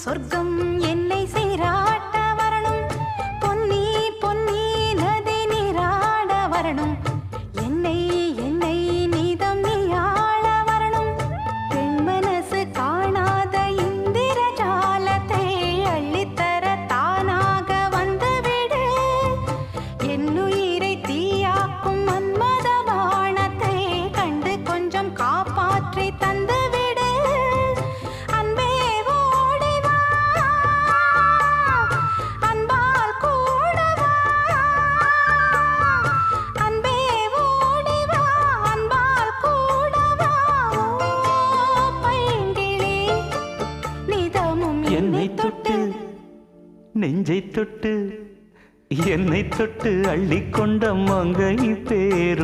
சொர்க்கம் என்னை சீராட்ட வரணும், பொன்னி பொன்னி நதி நீராட வரணும், என்னை என்னை நீதம் நீயாள வரணும். பெண் மனசு காணாத இந்திர ஜாலத்தை அள்ளித்தர தானாக வந்துவிடு. என்னுயிரை தீயாக்கும் மன்மத பாணத்தை கண்டு கொஞ்சம் காப்பாற்றி தந்துவிடு. அன்பே ஓடி வா, அன்பால் கூட வா. அன்பே ஓடி வா, அன்பால் கூட வா. ஓ பைங்கிளி, நிதமும் என்னை தொட்டு நெஞ்சை தொட்டு என்னை தொட்டு அள்ளிக்கொண்ட மங்கை பேரும்